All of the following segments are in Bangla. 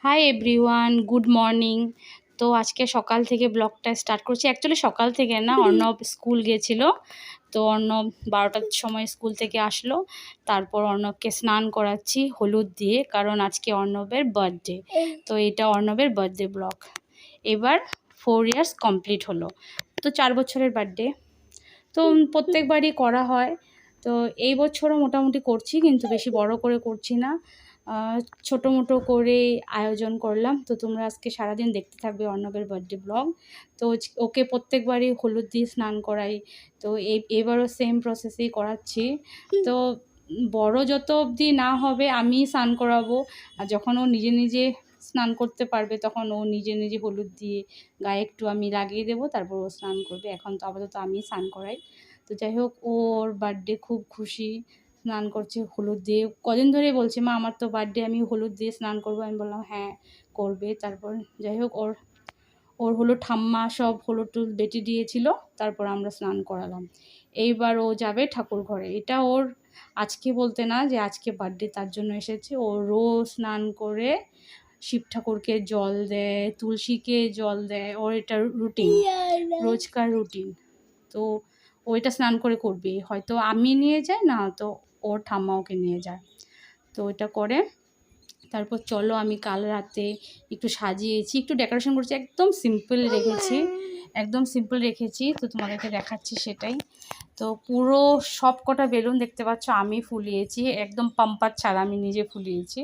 Hi everyone, good morning. তো আজকে সকাল থেকে ব্লগটা স্টার্ট করছি। অ্যাকচুয়ালি সকাল থেকে না, অর্ণব স্কুল গেছিলো। তো অর্ণব 12টার সময় স্কুল থেকে আসলো। তারপর অর্ণবকে স্নান করাচ্ছি হলুদ দিয়ে, কারণ আজকে অর্ণবের বার্থডে। তো এটা অর্ণবের বার্থডে ব্লগ। এবার 4 ইয়ার্স কমপ্লিট হলো। তো 4 বছরের বার্থডে তো প্রত্যেকবারই করা হয়। তো এই বছরও মোটামুটি করছি, কিন্তু বেশি বড় করে করছি না, ছোটো মোটো করে আয়োজন করলাম। তো তোমরা আজকে সারাদিন দেখতে থাকবে অর্ণবের বার্থডে ব্লগ। তো ওকে প্রত্যেকবারই হলুদ দিয়ে স্নান করাই। তো এবারও সেম প্রসেসেই করাচ্ছি। তো বড় যত অবধি না হবে আমি স্নান করাবো, আর যখন ও নিজে নিজে স্নান করতে পারবে তখন ও নিজে নিজে হলুদ দিয়ে গায়ে একটু আমি লাগিয়ে দেবো, তারপর ও স্নান করবে। এখন তো আপাতত আমি স্নান করাই। তো যাই হোক, ওর বার্থডে খুব খুশি, স্নান করছে হলুদ দিয়ে। কদিন ধরেই বলছে, মা আমার তো বার্থডে, আমি হলুদ দিয়ে স্নান করবো। আমি বললাম হ্যাঁ করবে। তারপর যাই হোক, ওর ওর হলো ঠাম্মা সব হলুদ টুলুদ বেটে দিয়েছিল, তারপর আমরা স্নান করালাম। এইবার ও যাবে ঠাকুর ঘরে। এটা ওর আজকে বলতে না যে আজকে বার্থডে, তার জন্য এসেছে। ও রোজ স্নান করে শিব ঠাকুরকে জল দেয়, তুলসীকে জল দেয়। ওর এটা রুটিন, রোজকার রুটিন। তো ওইটা স্নান করে করবে, হয়তো আমি নিয়ে যাই, না তো ওর ঠাম্মা ওকে নিয়ে যায়। তো ওইটা করে তারপর চলো, আমি কাল রাতে একটু সাজিয়েছি, একটু ডেকোরেশন করছি, একদম সিম্পল রেখেছি, একদম সিম্পল রেখেছি। তো তোমাদেরকে দেখাচ্ছি সেটাই। তো পুরো সব কটা বেলুন দেখতে পাচ্ছ আমি ফুলিয়েছি, একদম পাম্পার ছাড়া আমি নিজে ফুলিয়েছি।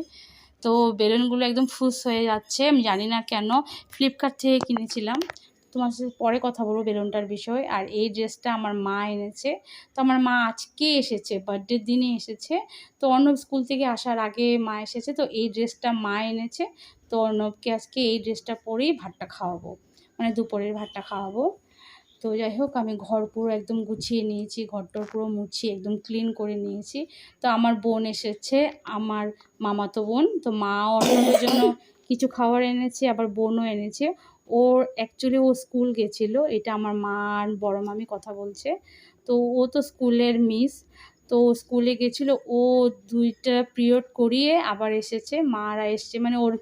তো বেলুনগুলো একদম ফুস হয়ে যাচ্ছে, আমি জানি না কেন। ফ্লিপকার্ট থেকে কিনেছিলাম। তোমার সাথে পরে কথা বলবো বেলুনটার বিষয়। আর এই ড্রেসটা আমার মা এনেছে। তো আমার মা আজকে এসেছে, বার্থডের দিনে এসেছে। তো অর্ণব স্কুল থেকে আসার আগে মা এসেছে, তো এই ড্রেসটা মা এনেছে। তো অর্ণবকে আজকে এই ড্রেসটা পরেই ভাতটা খাওয়াবো, মানে দুপুরের ভাতটা খাওয়াবো। তো যাই হোক, আমি ঘর পুরো একদম গুছিয়ে নিয়েছি, ঘরটা পুরো মুছিয়ে একদম ক্লিন করে নিয়েছি। তো আমার বোন এসেছে, আমার মামাতো বোন। তো মা অর্ণবের জন্য কিছু খাবার এনেছে, আবার বোনও এনেছে। ওর অ্যাকচুয়ালি ও স্কুল গেছিলো, এটা আমার মা আর বড় মামি কথা বলছে। তো ও তো স্কুলের মিস, তো স্কুলে গেছিলো। ও 2টা পিরিয়ড করিয়ে আবার এসেছে। মারা এসছে, মানে ওর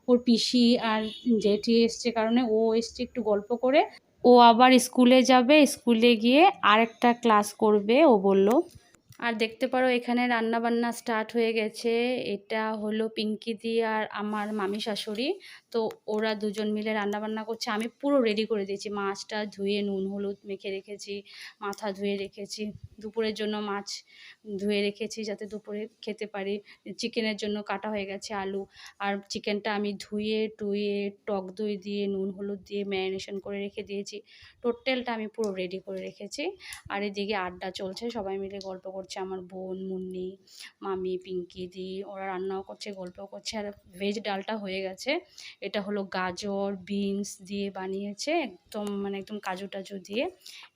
ওর পিসি আর জেঠি এসছে, কারণে ও এসছে একটু গল্প করে। ও আবার স্কুলে যাবে, স্কুলে গিয়ে আরেকটা ক্লাস করবে ও বলল। আর দেখতে পারো এখানে রান্না বান্না স্টার্ট হয়ে গেছে। এটা হলো পিঙ্কি দি আর আমার মামি শাশুড়ি। তো ওরা দুজন মিলে রান্না বান্না করছে। আমি পুরো রেডি করে দিয়েছি, মাছটা ধুয়ে নুন হলুদ মেখে রেখেছি, মাথা ধুয়ে রেখেছি, দুপুরের জন্য মাছ ধুয়ে রেখেছি যাতে দুপুরে খেতে পারি। চিকেনের জন্য কাটা হয়ে গেছে আলু, আর চিকেনটা আমি ধুয়ে টুয়ে টক দই দিয়ে নুন হলুদ দিয়ে ম্যারিনেশন করে রেখে দিয়েছি। টোটালটা আমি পুরো রেডি করে রেখেছি। আর এদিকে আড্ডা চলছে, সবাই মিলে গল্প করছে। আমার বোন, মুন্নি, মামি, পিঙ্কি দি, ওরা রান্নাও করছে, গল্পও করছে। আর ভেজ ডালটা হয়ে গেছে। এটা হলো গাজর বিনস দিয়ে বানিয়েছে, একদম মানে একদম কাজু টাজু দিয়ে।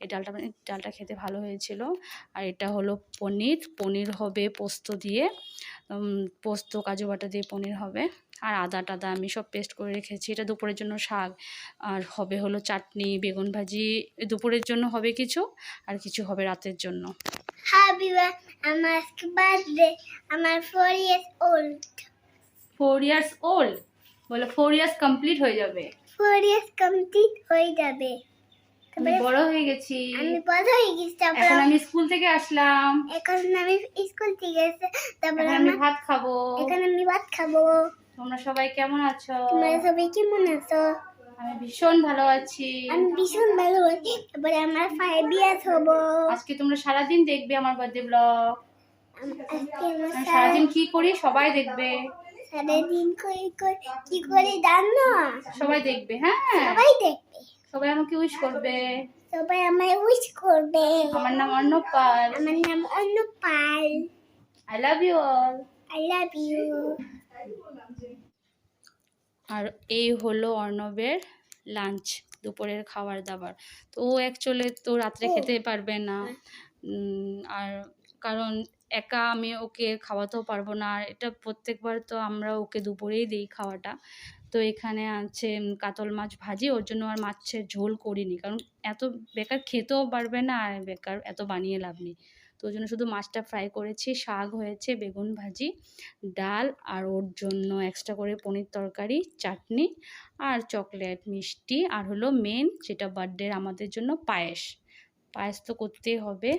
এই ডালটা, মানে ডালটা খেতে ভালো হয়েছিল। আর এটা হলো পনির, পনির হবে পোস্ত দিয়ে, পোস্ত কাজু বাটা দিয়ে পনির হবে। আর আদা টাদা আমি সব পেস্ট করে রেখেছি। এটা দুপুরের জন্য শাক, আর হবে হলো চাটনি, বেগুন ভাজি। দুপুরের জন্য হবে কিছু, আর কিছু হবে রাতের জন্য। আমার বার্থডে, আমার 4 ইয়ার্স ওল্ড। 4 ইয়ার্স ওল্ড বলো, 4 ইয়ার্স কমপ্লিট হয়ে যাবে। 4 ইয়ার্স কমপ্লিট হয়ে যাবে। আমি বড় হয়ে গেছি, আমি বড় হয়ে গেছি। এখন আমি স্কুল থেকে আসলাম, এখন আমি স্কুল থেকে এসে তারপর আমি ভাত খাবো। এখন আমি ভাত খাবো। তোমরা সবাই কেমন আছো? তোমরা সবাই কেমন আছো? আমি ভীষণ ভালো আছি। আমি ভীষণ ভালো আছি। তারপরে আমার 5 ইয়ার্স হবো। আজকে তোমরা সারাদিন দেখবে আমার বার্থডে ব্লগ। আজকে আমি সারাদিন কি করি সবাই দেখবে। সারাদিন কি করে জানো? সবাই দেখবে, হ্যাঁ সবাই দেখবে, সবাই আমাকে উইশ করবে। সবাই আমায় উইশ করবে। আমার নাম অর্ণব পাল। আমার নাম Arnab Pal. I love you all. I love you. আর এই হলো অর্ণবের লাঞ্চ, দুপুরের খাবার দাবার। তো ও অ্যাকচুয়ালি তো রাত্রে খেতে পারবে না, আর কারণ একা আমি ওকে খাওয়াতেও পারবো না। আর এটা প্রত্যেকবার তো আমরা ওকে দুপুরেই দিই খাওয়াটা। তো এখানে আছে কাতল মাছ ভাজি, ওর জন্য আর মাছের ঝোল করিনি, কারণ এত বেকার খেতেও পারবে না, আর বেকার এত বানিয়ে লাভ নেই। তো তো ওই জন্য শুধু মাছটা ফ্রাই করেছি, শাক হয়েছে, বেগুন ভাজি, ডাল, আর ওর জন্য এক্সট্রা করে পনির তরকারি, চাটনি আর চকলেট, মিষ্টি, আর হলো মেন যেটা বার্থডে আমাদের জন্য পায়েস। পায়েস তো করতেই হবে।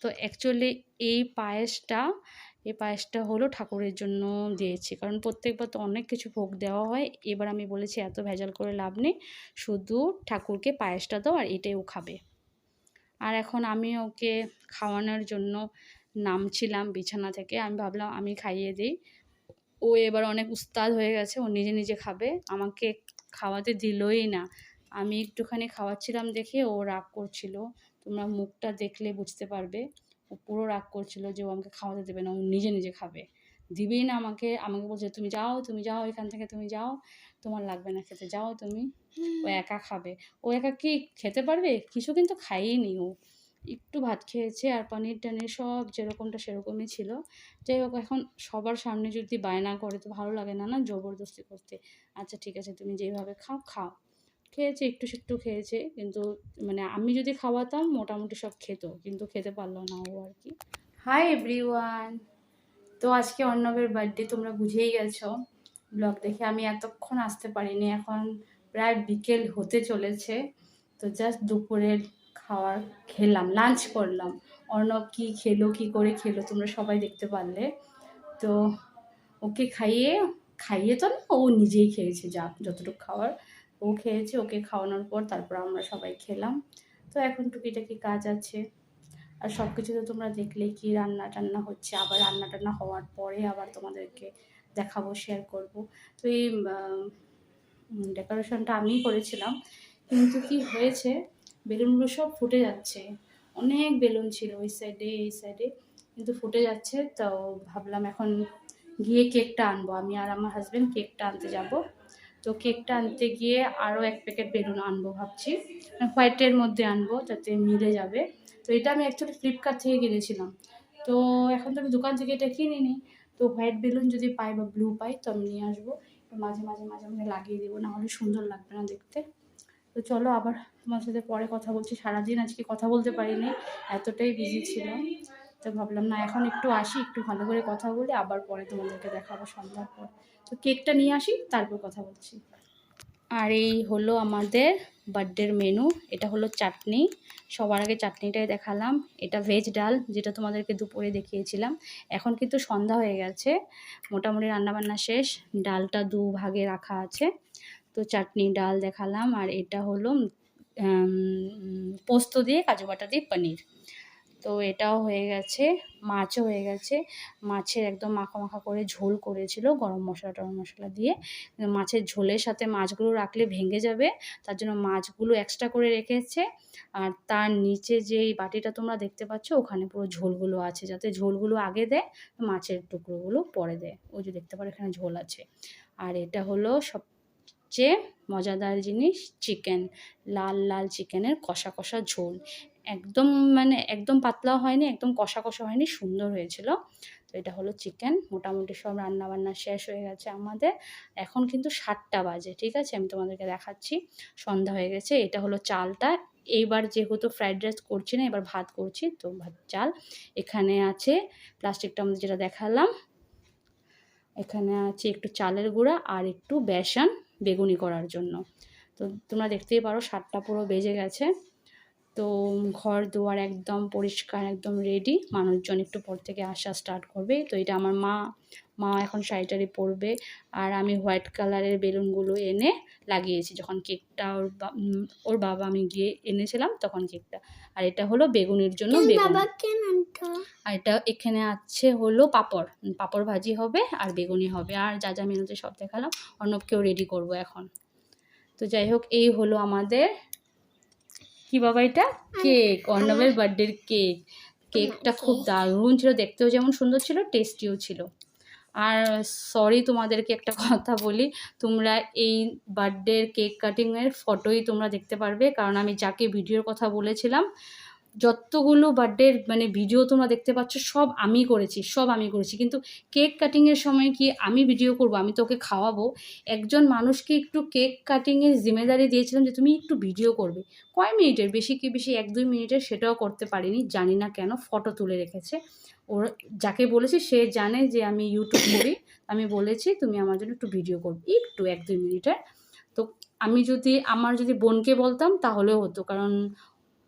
তো অ্যাকচুয়ালি এই পায়েসটা হলো ঠাকুরের জন্য দিয়েছি, কারণ প্রত্যেকবার তো অনেক কিছু ভোগ দেওয়া হয়। এবার আমি বলেছি এত ভেজাল করে লাভ নেই, শুধু ঠাকুরকে পায়েসটা দাও আর এটাই ও খাবে। আর এখন আমি ওকে খাওয়ানোর জন্য নামছিলাম বিছানা থেকে, আমি ভাবলাম আমি খাইয়ে দিই। ও এবার অনেক উস্তাদ হয়ে গেছে, ও নিজে নিজে খাবে, আমাকে খাওয়াতে দিলই না। আমি একটুখানি খাওয়াচ্ছিলাম দেখে ও রাগ করছিল, তোমরা মুখটা দেখলে বুঝতে পারবে। ও পুরো রাগ করছিল যে ও আমাকে খাওয়াতে দেবে না, ও নিজে নিজে খাবে, দিবেই না আমাকে। আমাকে বলছে তুমি যাও এখান থেকে, তুমি যাও, তোমার লাগবে না খেতে, যাও তুমি। ও একা খাবে। ও একা কি খেতে পারবে? কিছু কিন্তু খাইয়েনি ও, একটু ভাত খেয়েছে আর পনির টনির সব যেরকমটা সেরকমই ছিল। যাই হোক, এখন সবার সামনে যদি বায়না করে তো ভালো লাগে না, না জবরদস্তি করতে। আচ্ছা ঠিক আছে, তুমি যেভাবে খাও খাও। খেয়েছে, একটু সেট্টু খেয়েছে, কিন্তু মানে আমি যদি খাওয়াতাম মোটামুটি সব খেত, কিন্তু খেতে পারলো না ও আর কি। হাই এভরিওয়ান, তো আজকে অর্ণবের বার্থডে, তোমরা বুঝেই গেছো ব্লগ দেখে। আমি এতক্ষণ আসতে পারিনি, এখন প্রায় বিকেল হতে চলেছে। তো জাস্ট দুপুরের খাওয়ার খেলাম, লাঞ্চ করলাম। অর্ণব কি খেলো, কি করে খেলো তোমরা সবাই দেখতে পারলে। তো ওকে খাইয়ে খাইয়ে তো না, ও নিজেই খেয়েছে, যা যতটুকু খাওয়ার ও খেয়েছে। ওকে খাওয়ানোর পর তারপর আমরা সবাই খেলাম। তো এখন টুকিটাকি কাজ আছে, আর সব কিছু তো তোমরা দেখলেই কি রান্না টান্না হচ্ছে। আবার রান্না টান্না হওয়ার পরে আবার তোমাদেরকে দেখাবো, শেয়ার করব। তো এই ডেকোরেশনটা আমিই করেছিলাম, কিন্তু কি হয়েছে, বেলুনগুলো সব ফুটে যাচ্ছে। অনেক বেলুন ছিল ওই সাইডে এই সাইডে, কিন্তু ফুটে যাচ্ছে। তো ভাবলাম এখন গিয়ে কেকটা আনবো, আমি আর আমার হাজব্যান্ড কেকটা আনতে যাব। তো কেকটা আনতে গিয়ে আরও 1 প্যাকেট বেলুন আনবো ভাবছি, হোয়াইটের মধ্যে আনবো যাতে মিলে যাবে। তো এটা আমি অ্যাকচুয়ালি ফ্লিপকার্ট থেকে কিনেছিলাম, তো এখন তো আমি দোকান থেকে এটা কিনিনি। তো হোয়াইট বেলুন যদি পাই বা ব্লু পাই তো আমি নিয়ে আসবো, মাঝে মাঝে মাঝে মাঝে লাগিয়ে দেবো, নাহলে সুন্দর লাগবে না দেখতে। তো চলো আবার তোমার সাথে পরে কথা বলছি। সারাদিন আজকে কথা বলতে পারিনি, এতটাই বিজি ছিলাম। তো ভাবলাম না, এখন একটু আসি, একটু ভালো করে কথা বলি, আবার পরে তোমাদেরকে দেখাবো সন্ধ্যার পর। তো কেকটা নিয়ে আসি, তারপর কথা বলছি। আর এই হলো আমাদের বার্থডের মেনু। এটা হলো চাটনি, সবার আগে চাটনিটাই দেখালাম। এটা ভেজ ডাল, যেটা তোমাদেরকে দুপুরে দেখিয়েছিলাম। এখন কিন্তু সন্ধ্যা হয়ে গেছে, মোটামুটি রান্নাবান্না শেষ, ডালটা 2 ভাগে রাখা আছে। তো চাটনি ডাল দেখালাম। আর এটা হলো পোস্ত দিয়ে কাজু বাটা দিয়ে পনির। তো এটাও হয়ে গেছে, মাছও হয়ে গেছে। মাছের একদম মাখা মাখা করে ঝোল করেছিল গরম মশলা টরম মশলা দিয়ে। মাছের ঝোলের সাথে মাছগুলো রাখলে ভেঙে যাবে, তার জন্য মাছগুলো এক্সট্রা করে রেখেছে। আর তার নিচে যেই বাটিটা তোমরা দেখতে পাচ্ছ, ওখানে পুরো ঝোলগুলো আছে, যাতে ঝোলগুলো আগে দেয়, মাছের টুকরোগুলো পরে দেয়। ওই যে দেখতে পারো এখানে ঝোল আছে। আর এটা হলো সবচেয়ে মজাদার জিনিস, চিকেন, লাল লাল চিকেনের কষা কষা ঝোল। একদম মানে একদম পাতলাও হয়নি, একদম কষা কষা হয়নি, সুন্দর হয়েছিল। তো এটা হলো চিকেন। মোটামুটি সব রান্নাবান্না শেষ হয়ে গেছে আমাদের। এখন কিন্তু 7টা বাজে, ঠিক আছে, আমি তোমাদেরকে দেখাচ্ছি, সন্ধ্যা হয়ে গেছে। এটা হলো চালটা। এইবার যেহেতু ফ্রাইড রাইস করছি না, এবার ভাত করছি, তো ভাত চাল এখানে আছে। প্লাস্টিকটা আমাদের যেটা দেখালাম, এখানে আছে একটু চালের গুঁড়া আর একটু বেসন বেগুনি করার জন্য। তো তোমরা দেখতেই পারো 7টা পুরো বেজে গেছে। তো ঘর দুয়ার একদম পরিষ্কার, একদম রেডি। মানুষজন একটু পর থেকে আসা স্টার্ট করবে। তো এটা আমার মা এখন শাড়ি পরবে। আর আমি হোয়াইট কালারের বেলুনগুলো এনে লাগিয়েছি, যখন কেকটা ওর বাবা আমি গিয়ে এনেছিলাম তখন কেকটা। আর এটা হলো বেগুনির জন্য বেগুন। আর এটা এখানে আছে হলো পাঁপড় ভাজি হবে আর বেগুনি হবে, আর যা যা মেনুতে সব দেখালাম। অর্ণবকেও রেডি করব এখন। তো যাই হোক, এই হলো আমাদের কি বাবা, এটা কেক, অর্ণবের বার্থডের কেক। কেকটা খুব দারুণ ছিল, দেখতেও যেমন সুন্দর ছিল, টেস্টিও ছিল। আর সরি, তোমাদেরকে একটা কথা বলি, তোমরা এই বার্থডের কেক কাটিংয়ের ফটোই তোমরা দেখতে পারবে, কারণ আমি যাকে ভিডিওর কথা বলেছিলাম যতগুলো বার্থডের মানে ভিডিও তোমরা দেখতে পাচ্ছ সব আমি করেছি, কিন্তু কেক কাটিংয়ের সময় কি আমি ভিডিও করব? আমি তোকে খাওয়াবো। একজন মানুষকে একটু কেক কাটিংয়ের জিম্মেদারি দিয়েছিলাম যে তুমি একটু ভিডিও করবে, কয় মিনিটের, বেশি 1-2 মিনিটের, সেটাও করতে পারিনি, জানি না কেন। ফটো তুলে রেখেছে। ওর যাকে বলেছি সে জানে যে আমি ইউটিউব করি, আমি বলেছি তুমি আমার জন্য একটু ভিডিও করবে, একটু 1-2 মিনিটের। তো আমার যদি বোনকে বলতাম তাহলেও হতো, কারণ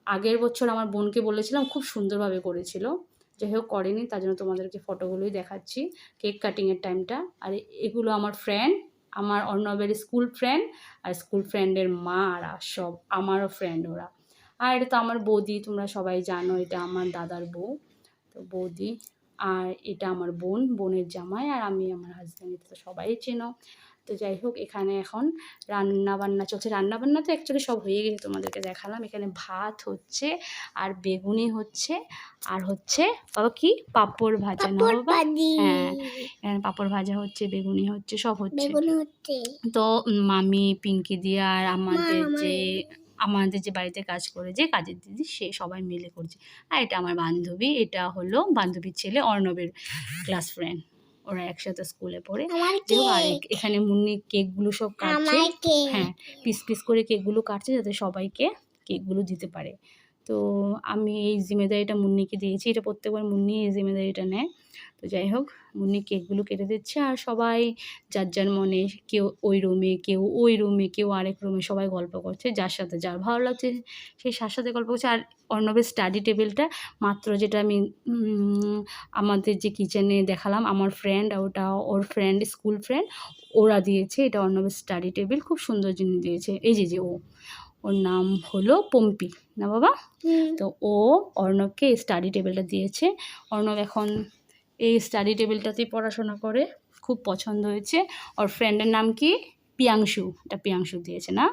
আগের বছর আমার বোনকে বলেছিলাম, খুব সুন্দরভাবে করেছিল। যাই হোক করেনি, তার জন্য তোমাদেরকে ফটোগুলোই দেখাচ্ছি কেক কাটিংয়ের টাইমটা। আর এগুলো আমার ফ্রেন্ড, আমার অর্ণবের স্কুল ফ্রেন্ড, আর স্কুল ফ্রেন্ডের মারা সব আমারও ফ্রেন্ড ওরা। আর এটা তো আমার বৌদি, তোমরা সবাই জানো এটা আমার দাদার বউ, তো বৌদি। আর এটা আমার বোনের জামাই, আর আমি আমার হাজব্যান্ড, এটা তো সবাই চেনো। তো যাই হোক, এখানে এখন রান্নাবান্না চলছে। রান্নাবান্না তো অ্যাকচুয়ালি সব হয়ে গেছে, তোমাদেরকে দেখালাম। এখানে ভাত হচ্ছে, আর বেগুনি হচ্ছে, আর হচ্ছে বাবা কি পাঁপড় ভাজা, না বাবা? হ্যাঁ, এখানে পাঁপড় ভাজা হচ্ছে, বেগুনি হচ্ছে, সব হচ্ছে। তো মামি, পিঙ্কি দি, আর আমাদের যে বাড়িতে কাজ করে, যে কাজের দিদি, সে সবাই মিলে করছে। আর এটা আমার বান্ধবী, এটা হলো বান্ধবীর ছেলে অর্ণবের ক্লাস ফ্রেন্ড, ওরা একসাথে স্কুলে পড়ে। আর এখানে মুন্নি কেকগুলো সব কাটছে, হ্যাঁ, পিস করে কেকগুলো কাটছে যাতে সবাইকে কেকগুলো দিতে পারে। তো আমি এই জিম্মেদারিটা মুন্নিকে দিয়েছি, এটা প্রত্যেকবার মুন্নি এই জিম্মেদারিটা নেয়। তো যাই হোক, মুন্নি কেকগুলো কেটে দিচ্ছে, আর সবাই যার মনে, কেউ ওই রুমে, কেউ ওই রুমে, কেউ আরেক রুমে, সবাই গল্প করছে, যার সাথে যার ভালো লাগছে সেই সাথে গল্প করছে। আর অর্ণবের স্টাডি টেবিলটা মাত্র যেটা আমি আমাদের যে কিচেনে দেখালাম, আমার ফ্রেন্ড, ওটা ওর ফ্রেন্ড, স্কুল ফ্রেন্ড, ওরা দিয়েছে। এটা অর্ণবের স্টাডি টেবিল, খুব সুন্দর জিনিস দিয়েছে। এই যে ওর নাম হলো পম্পি, না বাবা? তো ও অর্ণবকে এই স্টাডি টেবিলটা দিয়েছে। অর্ণব এখন এই স্টাডি টেবিলটাতেই পড়াশোনা করে, খুব পছন্দ হয়েছে। ওর ফ্রেন্ডের নাম কি? পিয়াংশু, এটা পিয়াংশু দিয়েছে, না?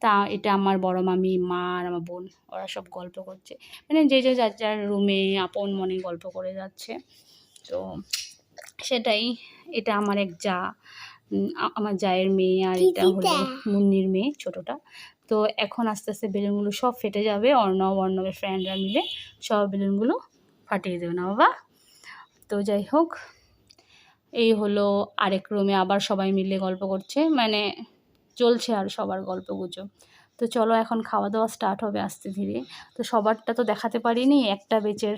তা এটা আমার বড় মামি, মা, আর আমার বোন, ওরা সব গল্প করছে, মানে যে যার রুমে আপন মনে গল্প করে যাচ্ছে। তো সেটাই। এটা আমার এক যা, আমার জায়ের মেয়ে, আর এটা হলো মুন্নির মেয়ে, ছোটোটা। তো এখন আস্তে আস্তে বেলুনগুলো সব ফেটে যাবে, অর্ণবের ফ্রেন্ডরা মিলে সব বেলুনগুলো ফাটিয়ে দেবে, না বাবা? তো যাই হোক, এই হলো আরেক রুমে আবার সবাই মিলে গল্প করছে, মানে চলছে আর সবার গল্পগুজব। তো চলো এখন খাওয়া দাওয়া স্টার্ট হবে আস্তে ধীরে। তো সবারটা তো দেখাতে পারিনি, একটা বেচের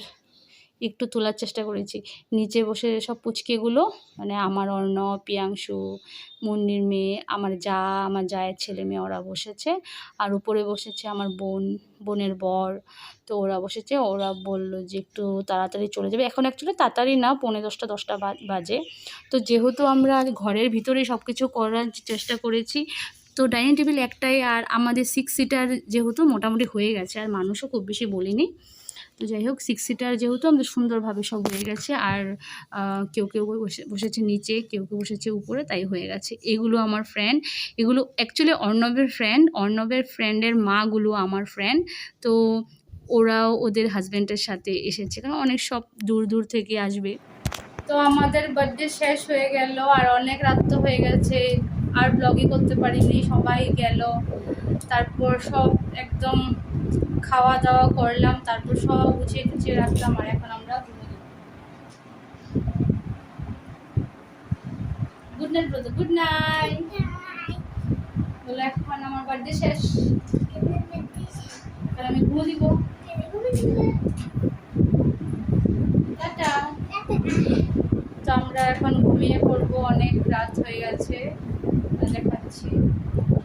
একটু তোলার চেষ্টা করেছি। নিচে বসে সব পুচকেগুলো, মানে আমার অর্ণব, পিয়াংশু, মুন্নির মেয়ে, আমার জায়ের ছেলে মেয়ে, ওরা বসেছে। আর উপরে বসেছে আমার বোনের বর, তো ওরা বসেছে। ওরা বললো যে একটু তাড়াতাড়ি চলে যাবে। এখন অ্যাকচুয়ালি তাড়াতাড়ি না, 10:45 বাজে। তো যেহেতু আমরা ঘরের ভিতরেই সব কিছু করার চেষ্টা করেছি, তো ডাইনিং টেবিল একটাই, আর আমাদের 6 সিটার যেহেতু মোটামুটি হয়ে গেছে, আর মানুষও খুব বেশি বলিনি। তো যাই হোক, 6 সিটার যেহেতু আমাদের সুন্দরভাবে সব হয়ে গেছে। আর কেউ বসেছে নিচে, কেউ বসেছে উপরে, তাই হয়ে গেছে। এগুলো আমার ফ্রেন্ড, এগুলো অ্যাকচুয়ালি অর্ণবের ফ্রেন্ডের মাগুলো আমার ফ্রেন্ড। তো ওরাও ওদের হাজব্যান্ডের সাথে এসেছে, কারণ অনেক সব দূর থেকে আসবে। তো আমাদের বার্থডে শেষ হয়ে গেল, আর অনেক রাত তো হয়ে গেছে, আর ব্লগই করতে পারিনি, সবাই গেল। তারপর সব একদম খাওয়া দাওয়া করলাম, তারপর সব গুছিয়ে রাখলাম, আর এখন আমরা গুড নাইট বলতে, গুড নাইট বলে। এখন আমার বার্থডে শেষ, আর আমি ঘুমো দিব। টাটা। তো আমরা এখন ঘুমিয়ে পড়বো, অনেক রাত হয়ে গেছে। দেখাচ্ছি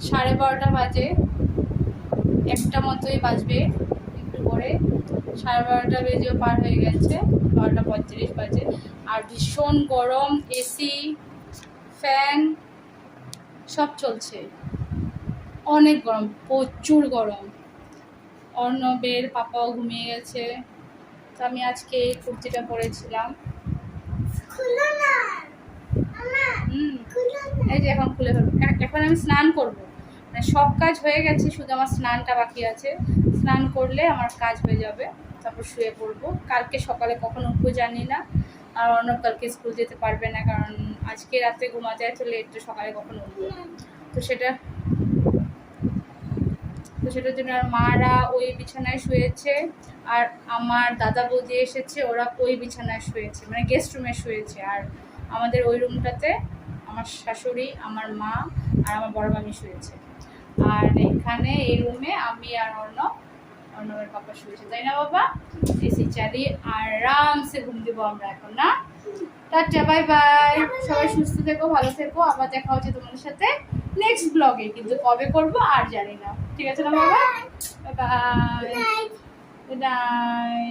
12:30 বাজে, 1টা মতোই বাজবে একটু পরে। 12:30 বেজেও পার হয়ে গেছে, 12:35 বাজে। আর ভীষণ গরম, এসি, ফ্যান সব চলছে, অনেক গরম, প্রচুর গরম। অর্ণবের পাপাও ঘুমিয়ে গেছে। তো আমি আজকে এই কুর্তিটা পরেছিলাম, এই যে এখন খুলে ফেলবো। এখন আমি স্নান করবো, মানে সব কাজ হয়ে গেছে, শুধু আমার স্নানটা বাকি আছে। স্নান করলে আমার কাজ হয়ে যাবে, তারপর শুয়ে পড়বো। কালকে সকালে কখন উঠবো জানি না, আর অর্ণব কালকে স্কুল যেতে পারবে না, কারণ আজকে রাতে ঘুমাতে এত লেট, তো সকালে কখন উঠবো। তো সেটার জন্য আর মারা ওই বিছানায় শুয়েছে, আর আমার দাদা বৌদি এসেছে, ওরা ওই বিছানায় শুয়েছে, মানে গেস্ট রুমে শুয়েছে। আর আমাদের ওই রুমটাতে আমার শাশুড়ি, আমার মা আর আমার বড় মামি শুয়েছে। আর এখানে এই রুমে আমি আর অর্ণবের পাপা শুয়েছে, তাই না বাবা? এসি চালিয়ে আরামসে ঘুম দেবো আমরা এখন, না? টাটা, বাই বাই, সবাই সুস্থ থেকো, ভালো থেকো, আবার দেখা হচ্ছে তোমাদের সাথে নেক্সট ব্লগে, কিন্তু কবে করব আর জানি না। ঠিক আছে না বাবা? Bye bye, good night.